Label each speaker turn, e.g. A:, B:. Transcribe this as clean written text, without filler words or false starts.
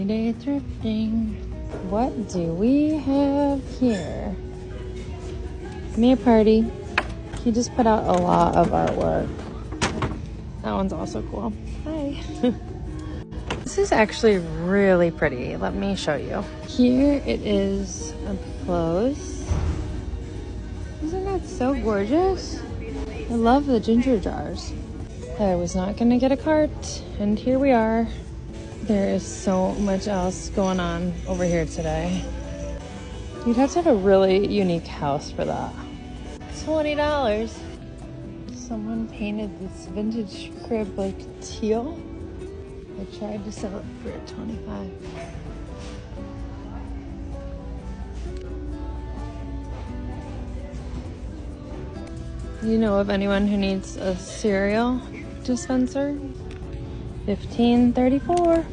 A: Everyday thrifting. What do we have here? May Party. He just put out a lot of artwork. That one's also cool. Hi. This is actually really pretty. Let me show you. Here it is up close. Isn't that so gorgeous? I love the ginger jars. I was not gonna get a cart, and here we are. There is so much else going on over here today. You'd have to have a really unique house for that. $20. Someone painted this vintage crib like teal. I tried to sell it for $25. You know of anyone who needs a cereal dispenser? $15.34.